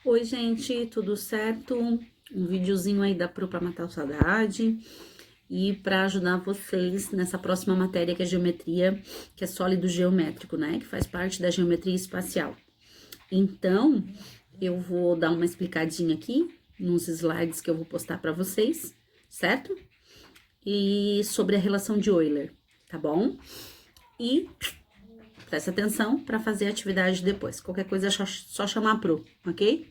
Oi, gente, tudo certo? Um videozinho aí da Pro pra matar a saudade e para ajudar vocês nessa próxima matéria que é geometria, que é sólido geométrico, né? Que faz parte da geometria espacial. Então, eu vou dar uma explicadinha aqui nos slides que eu vou postar para vocês, certo? E sobre a relação de Euler, tá bom? E presta atenção para fazer a atividade depois. Qualquer coisa é só chamar a Pro, ok?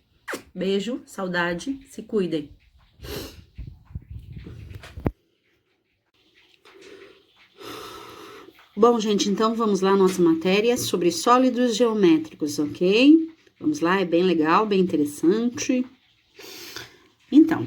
Beijo, saudade, se cuidem. Bom, gente, então vamos lá, nossa matéria sobre sólidos geométricos, ok? Vamos lá, é bem legal, bem interessante. Então,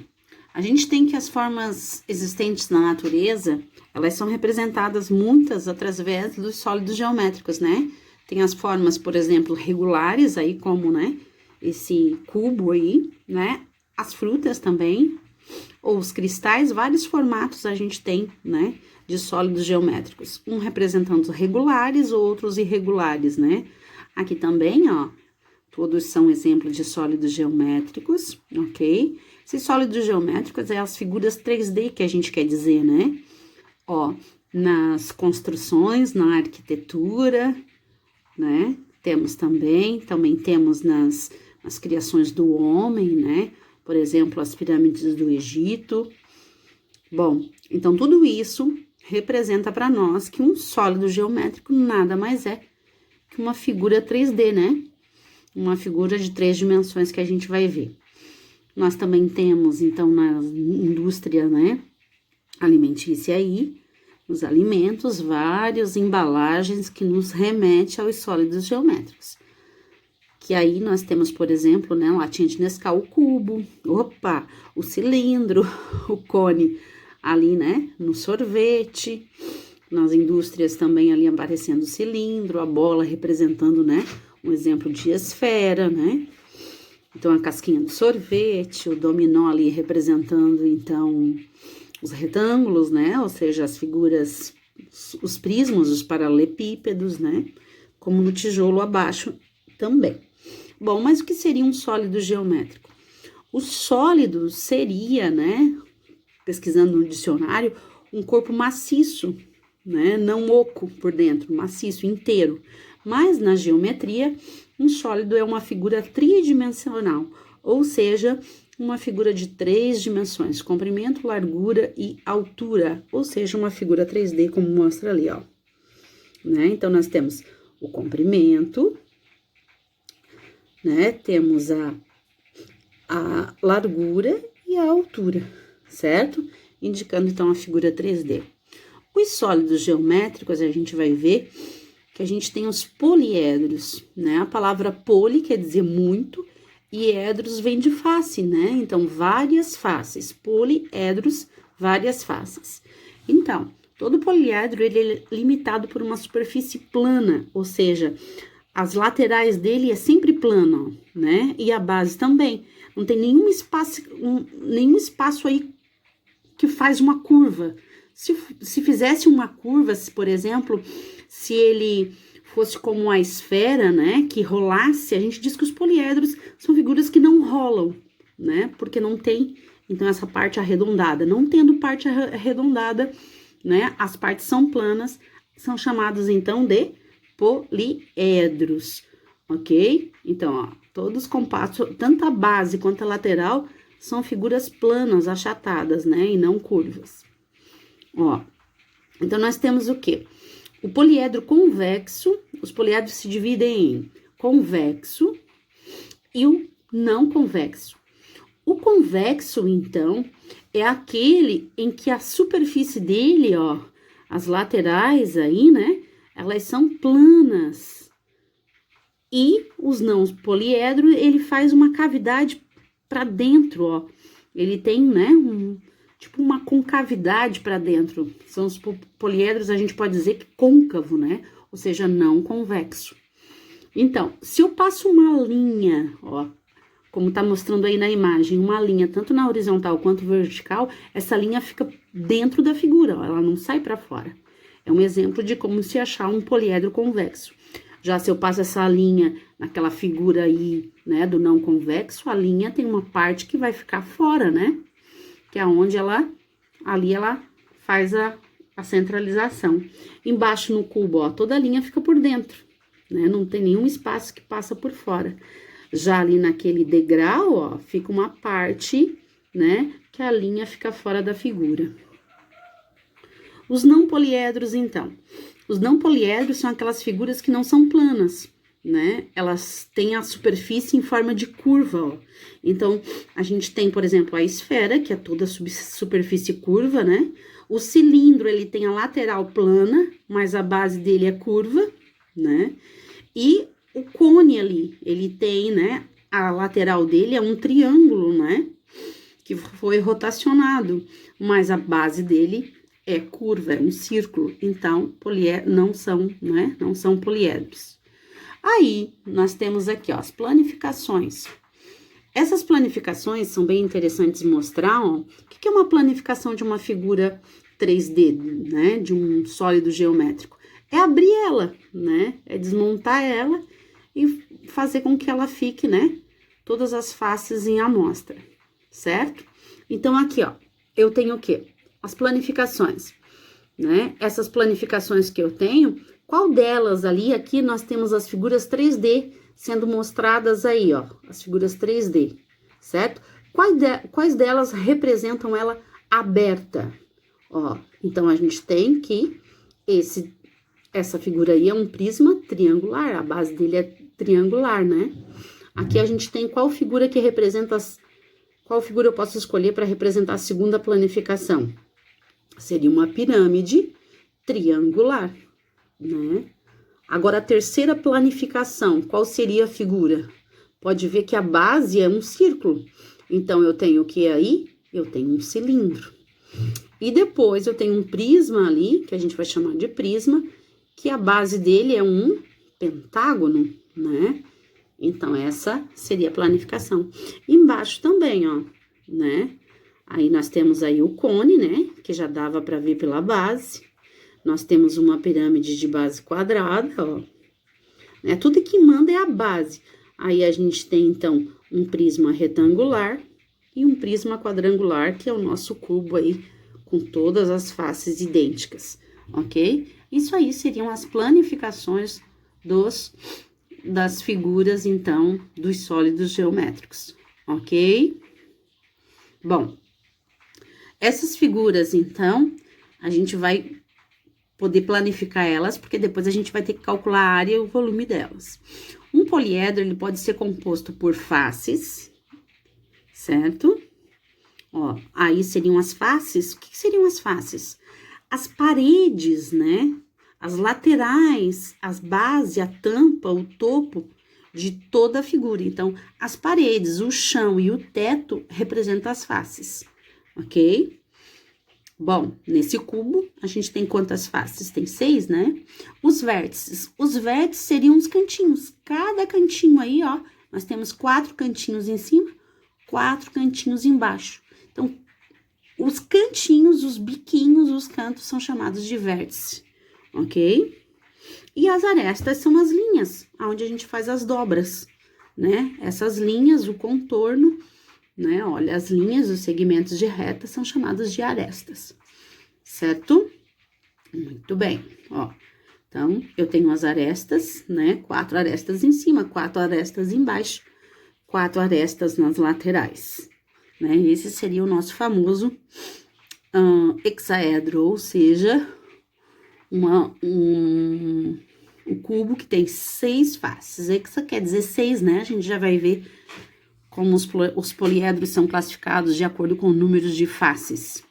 a gente tem que as formas existentes na natureza, elas são representadas muitas através dos sólidos geométricos, né? Tem as formas, por exemplo, regulares, aí como, né, esse cubo aí, né? As frutas também, ou os cristais, vários formatos a gente tem, né, de sólidos geométricos. Um representando os regulares, outros irregulares, né? Aqui também, ó, todos são exemplos de sólidos geométricos, ok? Esses sólidos geométricos é as figuras 3D que a gente quer dizer, né? Ó, nas construções, na arquitetura, né? Temos também temos nas criações do homem, né? Por exemplo, as pirâmides do Egito. Bom, então tudo isso representa para nós que um sólido geométrico nada mais é que uma figura 3D, né? Uma figura de 3 dimensões que a gente vai ver. Nós também temos, então, na indústria, né, alimentícia aí, os alimentos, várias embalagens que nos remete aos sólidos geométricos. Que aí nós temos, por exemplo, né, latinha de Nescau, o cubo, o cilindro, o cone ali, né, no sorvete, nas indústrias também ali aparecendo o cilindro, a bola representando, né, um exemplo de esfera, né, então a casquinha do sorvete, o dominó ali representando, então, os retângulos, né, ou seja, as figuras, os prismas, os paralelepípedos, né, como no tijolo abaixo também. Bom, mas o que seria um sólido geométrico? O sólido seria, né, pesquisando no dicionário, um corpo maciço, né, não oco por dentro, maciço, inteiro. Mas na geometria, um sólido é uma figura tridimensional, ou seja, uma figura de 3 dimensões, comprimento, largura e altura, ou seja, uma figura 3D, como mostra ali, ó. Né? Então, nós temos o comprimento, né? Temos a largura e a altura, certo? Indicando, então, a figura 3D. Os sólidos geométricos, a gente vai ver que a gente tem os poliedros, né? A palavra poli quer dizer muito e edros vem de face, né? Então, várias faces. Poliedros, várias faces. Então, todo poliedro, ele é limitado por uma superfície plana, ou seja, as laterais dele é sempre plano, né? E a base também. Não tem nenhum espaço aí que faz uma curva. Se fizesse uma curva, por exemplo, se ele fosse como a esfera, né, que rolasse, a gente diz que os poliedros são figuras que não rolam, né, porque não tem, então, essa parte arredondada. Não tendo parte arredondada, né, as partes são planas, são chamados, então, de poliedros, ok? Então, ó, todos compactos, tanto a base quanto a lateral, são figuras planas, achatadas, né, e não curvas. Ó, então, nós temos o quê? O poliedro convexo, os poliedros se dividem em convexo e o não convexo. O convexo, então, é aquele em que a superfície dele, ó, as laterais aí, né, elas são planas. E os não poliedros, ele faz uma cavidade para dentro, ó. Ele tem, né, tipo uma concavidade para dentro. São os poliedros, a gente pode dizer que côncavo, né? Ou seja, não convexo. Então, se eu passo uma linha, ó, como tá mostrando aí na imagem, uma linha tanto na horizontal quanto vertical, essa linha fica dentro da figura, ó, ela não sai para fora. É um exemplo de como se achar um poliedro convexo. Já se eu passo essa linha naquela figura aí, né, do não convexo, a linha tem uma parte que vai ficar fora, né? Que é onde ali ela faz a centralização. Embaixo no cubo, ó, toda a linha fica por dentro, né? Não tem nenhum espaço que passa por fora. Já ali naquele degrau, ó, fica uma parte, né, que a linha fica fora da figura. Os não poliedros, então. Os não poliedros são aquelas figuras que não são planas, né? Elas têm a superfície em forma de curva, ó. Então, a gente tem, por exemplo, a esfera, que é toda superfície curva, né? O cilindro, ele tem a lateral plana, mas a base dele é curva, né? E o cone ali, ele tem, né? A lateral dele é um triângulo, né? Que foi rotacionado, mas a base dele é curva, é um círculo. Então, não são, né? Não são poliedros. Aí, nós temos aqui, ó, as planificações. Essas planificações são bem interessantes mostrar, ó, o que é uma planificação de uma figura 3D, né, de um sólido geométrico. É abrir ela, né, é desmontar ela e fazer com que ela fique, né, todas as faces em amostra, certo? Então, aqui, ó, eu tenho o quê? As planificações, né, essas planificações que eu tenho, qual delas ali, aqui nós temos as figuras 3D sendo mostradas aí, ó, as figuras 3D, certo? Quais delas representam ela aberta? Ó, então a gente tem que essa figura aí é um prisma triangular, a base dele é triangular, né? Aqui a gente tem qual figura que representa qual figura eu posso escolher para representar a segunda planificação? Seria uma pirâmide triangular, né? Agora, a terceira planificação, qual seria a figura? Pode ver que a base é um círculo. Então, eu tenho o que aí? Eu tenho um cilindro. E depois, eu tenho um prisma ali, que a gente vai chamar de prisma, que a base dele é um pentágono, né? Então, essa seria a planificação. Embaixo também, ó, né? Aí, nós temos aí o cone, né? Que já dava para ver pela base. Nós temos uma pirâmide de base quadrada, ó. Né? Tudo que manda é a base. Aí, a gente tem, então, um prisma retangular e um prisma quadrangular, que é o nosso cubo aí, com todas as faces idênticas, ok? Isso aí seriam as planificações das figuras, então, dos sólidos geométricos, ok? Bom, essas figuras, então, a gente vai poder planificar elas, porque depois a gente vai ter que calcular a área e o volume delas. Um poliedro, ele pode ser composto por faces, certo? Ó, aí seriam as faces. O que seriam as faces? As paredes, né? As laterais, as bases, a tampa, o topo de toda a figura. Então, as paredes, o chão e o teto representam as faces, ok? Bom, nesse cubo, a gente tem quantas faces? Tem 6, né? Os vértices seriam os cantinhos. Cada cantinho aí, ó, nós temos 4 cantinhos em cima, 4 cantinhos embaixo. Então, os cantinhos, os biquinhos, os cantos são chamados de vértice, ok? E as arestas são as linhas, onde a gente faz as dobras, né? Essas linhas, o contorno, né? Olha, as linhas, os segmentos de reta são chamados de arestas, certo? Muito bem, ó. Então, eu tenho as arestas, né? 4 arestas em cima, 4 arestas embaixo, 4 arestas nas laterais, né? Esse seria o nosso famoso hexaedro, ou seja, um cubo que tem 6 faces. Hexa quer dizer 6, né? A gente já vai ver como os poliedros são classificados de acordo com números de faces.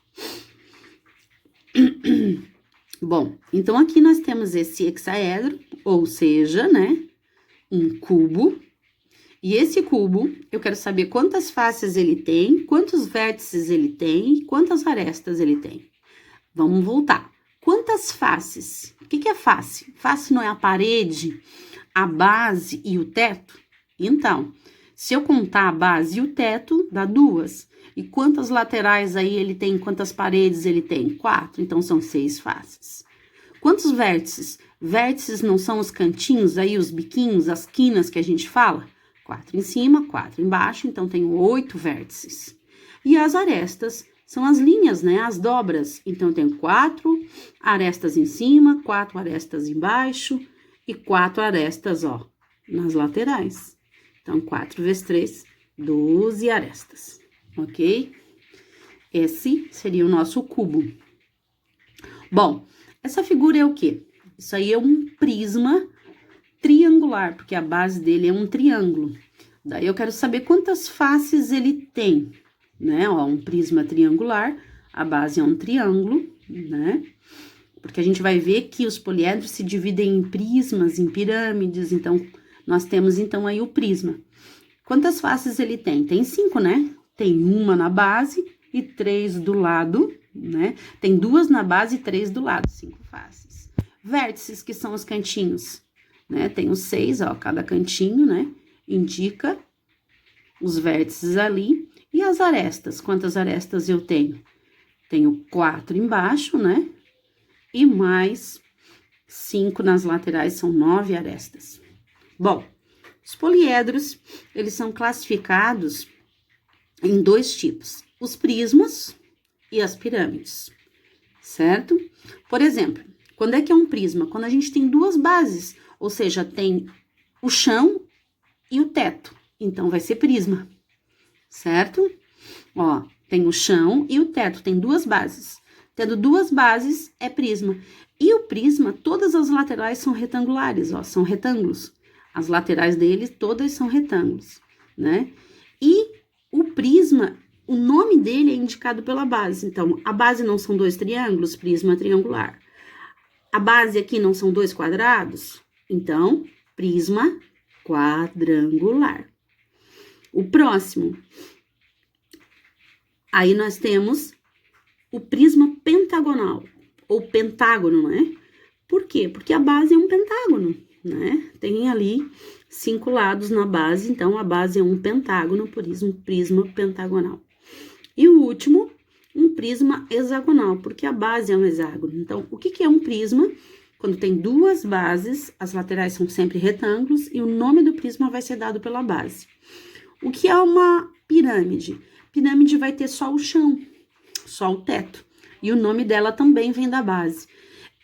Bom, então aqui nós temos esse hexaedro, ou seja, né, um cubo. E esse cubo, eu quero saber quantas faces ele tem, quantos vértices ele tem e quantas arestas ele tem. Vamos voltar. Quantas faces? O que é face? Face não é a parede, a base e o teto? Então, se eu contar a base e o teto, dá 2. E quantas laterais aí ele tem? Quantas paredes ele tem? 4. Então, são 6 faces. Quantos vértices? Vértices não são os cantinhos aí, os biquinhos, as quinas que a gente fala? 4 em cima, 4 embaixo, então tenho 8 vértices. E as arestas são as linhas, né? As dobras. Então, eu tenho 4 arestas em cima, 4 arestas embaixo e 4 arestas, ó, nas laterais. Então, 4 vezes 3, 12 arestas, ok? Esse seria o nosso cubo. Bom, essa figura é o quê? Isso aí é um prisma triangular, porque a base dele é um triângulo. Daí eu quero saber quantas faces ele tem, né? Ó, um prisma triangular, a base é um triângulo, né? Porque a gente vai ver que os poliedros se dividem em prismas, em pirâmides, então, nós temos, então, aí o prisma. Quantas faces ele tem? Tem 5, né? Tem uma na base e 3 do lado, né? Tem 2 na base e 3 do lado, 5 faces. Vértices, que são os cantinhos, né? Tem os 6, ó, cada cantinho, né? Indica os vértices ali. E as arestas, quantas arestas eu tenho? Tenho 4 embaixo, né? E mais 5 nas laterais, são 9 arestas. Bom, os poliedros, eles são classificados em 2 tipos. Os prismas e as pirâmides, certo? Por exemplo, quando é que é um prisma? Quando a gente tem 2 bases, ou seja, tem o chão e o teto, então vai ser prisma, certo? Ó, tem o chão e o teto, tem 2 bases. Tendo 2 bases, é prisma. E o prisma, todas as laterais são retangulares, ó, são retângulos. As laterais dele, todas são retângulos, né? E o prisma, o nome dele é indicado pela base. Então, a base não são 2 triângulos, prisma triangular. A base aqui não são 2 quadrados, então, prisma quadrangular. O próximo, aí nós temos o prisma pentagonal, ou pentágono, né? Por quê? Porque a base é um pentágono, né? Tem ali 5 lados na base, então a base é um pentágono, por isso um prisma pentagonal. E o último, um prisma hexagonal, porque a base é um hexágono. Então, o que é um prisma? Quando tem 2 bases, as laterais são sempre retângulos e o nome do prisma vai ser dado pela base. O que é uma pirâmide? Pirâmide vai ter só o chão, só o teto, e o nome dela também vem da base.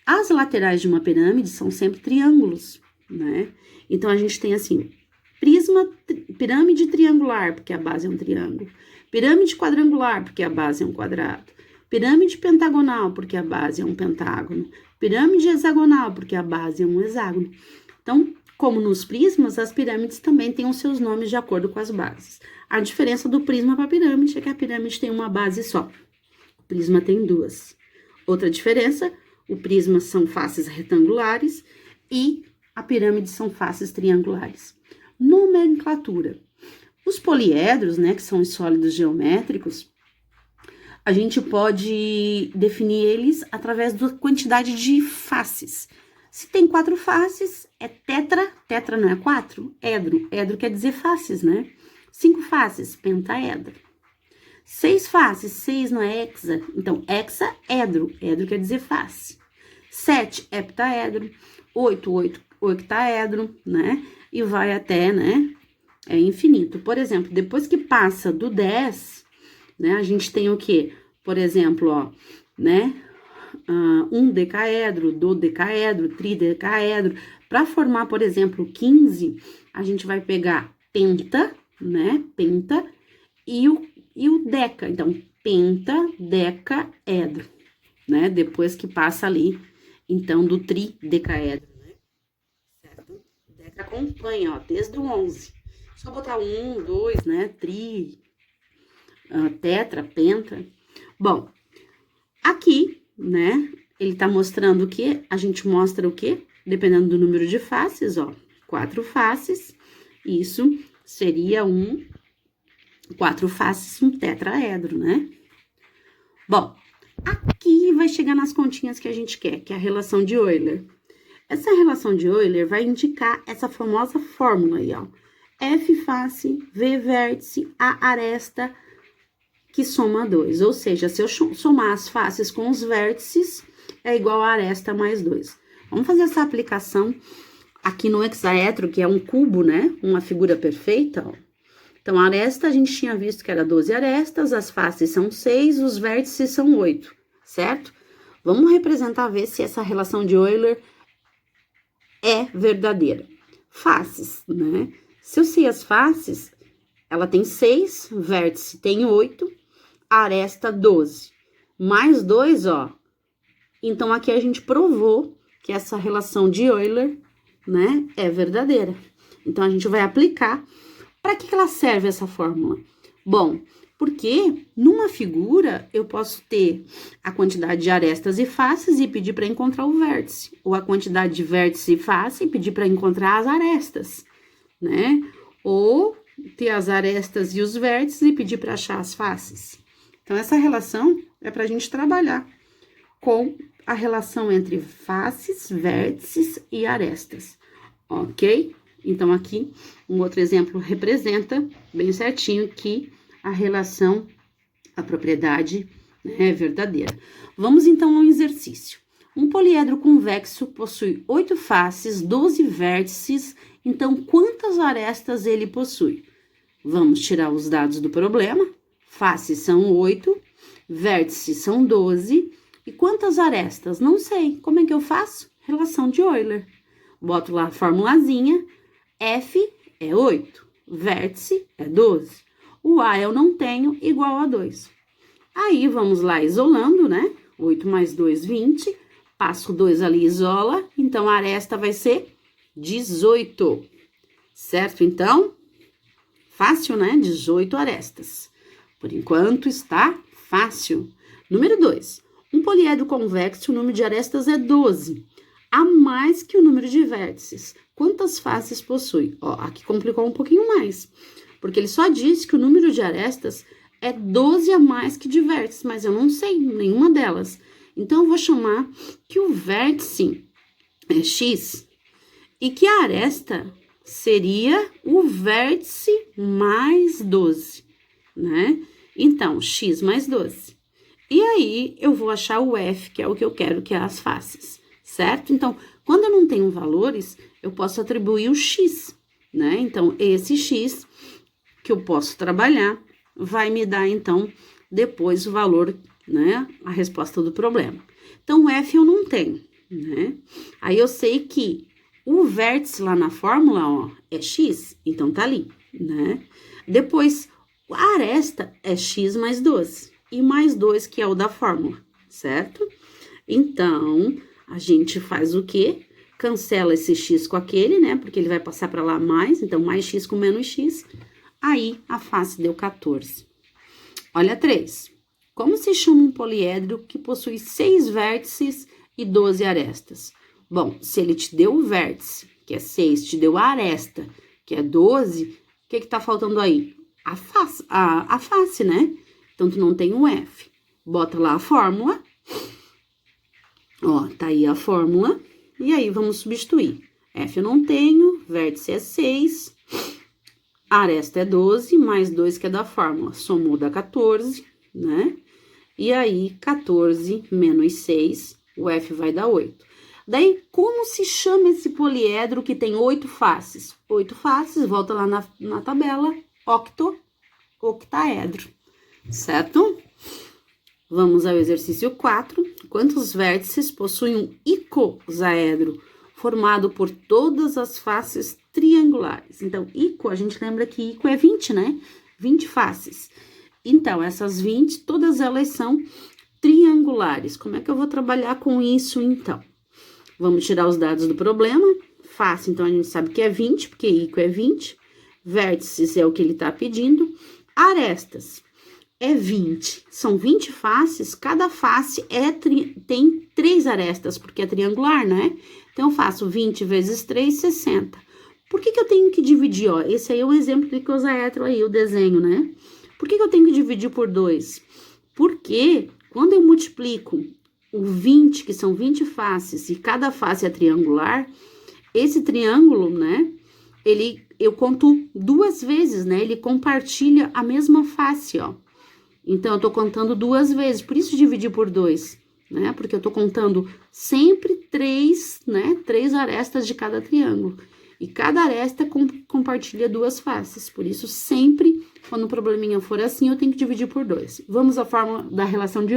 As laterais de uma pirâmide são sempre triângulos, né? Então, a gente tem assim, pirâmide triangular, porque a base é um triângulo. Pirâmide quadrangular, porque a base é um quadrado. Pirâmide pentagonal, porque a base é um pentágono. Pirâmide hexagonal, porque a base é um hexágono. Então, como nos prismas, as pirâmides também têm os seus nomes de acordo com as bases. A diferença do prisma para a pirâmide é que a pirâmide tem uma base só. O prisma tem 2. Outra diferença, o prisma são faces retangulares e a pirâmide são faces triangulares. Nomenclatura. Os poliedros, né, que são os sólidos geométricos, a gente pode definir eles através da quantidade de faces. Se tem 4 faces, é tetra, tetra não é 4? Edro, edro quer dizer faces, né? 5 faces, pentaedro. 6 faces, 6 não é hexa, então hexaedro, edro quer dizer face. 7, heptaedro, 8, octaedro, né? E vai até, né? É infinito. Por exemplo, depois que passa do 10, né? A gente tem o quê? Por exemplo, ó, né? Um decaedro, dodecaedro, tridecaedro. Para formar, por exemplo, 15, a gente vai pegar penta, né? Penta e o deca. Então, penta, deca, edro, né? Depois que passa ali, então, do tridecaedro, né? Certo? Deca acompanha, ó, desde o 11. Só botar 1, 2, né? Tetra, penta. Bom, aqui, né? Ele tá mostrando o quê? A gente mostra o quê? Dependendo do número de faces, ó. 4 faces. Isso seria 4 faces, um tetraedro, né? Bom, aqui vai chegar nas continhas que a gente quer, que é a relação de Euler. Essa relação de Euler vai indicar essa famosa fórmula aí, ó. F face, V vértice, A aresta, que soma 2. Ou seja, se eu somar as faces com os vértices, é igual a aresta mais 2. Vamos fazer essa aplicação aqui no hexaedro, que é um cubo, né? Uma figura perfeita, ó. Então, a aresta, a gente tinha visto que era 12 arestas, as faces são 6, os vértices são 8, certo? Vamos representar, ver se essa relação de Euler é verdadeira. Faces, né? Se eu sei as faces, ela tem 6, vértice tem 8, aresta 12. Mais 2, ó. Então, aqui a gente provou que essa relação de Euler, né, é verdadeira. Então, a gente vai aplicar. Para que ela serve essa fórmula? Bom, porque numa figura eu posso ter a quantidade de arestas e faces e pedir para encontrar o vértice, ou a quantidade de vértice e face e pedir para encontrar as arestas, né? Ou ter as arestas e os vértices e pedir para achar as faces. Então, essa relação é para a gente trabalhar com a relação entre faces, vértices e arestas, ok? Então, aqui, um outro exemplo representa bem certinho que a relação, a propriedade, né, é verdadeira. Vamos, então, ao exercício. Um poliedro convexo possui 8 faces, 12 vértices, então, quantas arestas ele possui? Vamos tirar os dados do problema. Faces são 8, vértices são 12, e quantas arestas? Não sei. Como é que eu faço? Relação de Euler. Boto lá a formulazinha. F é 8, vértice é 12. O A eu não tenho, igual a 2. Aí, vamos lá isolando, né? 8 mais 2, 20. Passo 2 ali, isola. Então, a aresta vai ser 18. Certo? Então, fácil, né? 18 arestas. Por enquanto, está fácil. Número 2. Um poliedro convexo, o número de arestas é 12. A mais que o número de vértices. Quantas faces possui? Ó, aqui complicou um pouquinho mais, porque ele só disse que o número de arestas é 12 a mais que de vértices, mas eu não sei nenhuma delas. Então, eu vou chamar que o vértice é x e que a aresta seria o vértice mais 12, né? Então, x mais 12. E aí, eu vou achar o f, que é o que eu quero, que é as faces, certo? Então, quando eu não tenho valores, eu posso atribuir o x, né? Então, esse x que eu posso trabalhar vai me dar, então, depois o valor, né? A resposta do problema. Então, o f eu não tenho, né? Aí, eu sei que o vértice lá na fórmula, ó, é x, então tá ali, né? Depois, a aresta é x mais 12, e mais 2, que é o da fórmula, certo? Então, a gente faz o quê? Cancela esse x com aquele, né? Porque ele vai passar para lá mais, então mais x com menos x. Aí, a face deu 14. Olha 3. Como se chama um poliedro que possui 6 vértices e 12 arestas? Bom, se ele te deu o vértice, que é 6, te deu a aresta, que é 12, o que tá faltando aí? A face, né? Então, tu não tem um F. Bota lá a fórmula. Ó, tá aí a fórmula. E aí, vamos substituir. F eu não tenho, vértice é 6, aresta é 12, mais 2 que é da fórmula. Somou dá 14, né? E aí, 14 menos 6, o F vai dar 8. Daí, como se chama esse poliedro que tem 8 faces? 8 faces, volta lá na tabela, octaedro, certo? Vamos ao exercício 4. Quantos vértices possui um icosaedro formado por todas as faces triangulares? Então, ico, a gente lembra que ico é 20, né? 20 faces. Então, essas 20, todas elas são triangulares. Como é que eu vou trabalhar com isso, então? Vamos tirar os dados do problema. Face, então, a gente sabe que é 20, porque ico é 20. Vértices é o que ele tá pedindo. Arestas é 20. São 20 faces, cada face tem 3 arestas, porque é triangular, né? Então, eu faço 20 vezes 3, 60. Por que eu tenho que dividir, ó? Esse aí é um exemplo do icosaedro aí, o desenho, né? Por que eu tenho que dividir por 2? Porque quando eu multiplico o 20, que são 20 faces, e cada face é triangular, esse triângulo, né? Eu conto 2 vezes, né? Ele compartilha a mesma face, ó. Então, eu tô contando 2 vezes, por isso dividir por 2. né? Porque eu tô contando sempre três, né? 3 arestas de cada triângulo. E cada aresta compartilha 2 faces. Por isso, sempre, quando o probleminha for assim, eu tenho que dividir por 2. Vamos à fórmula da relação de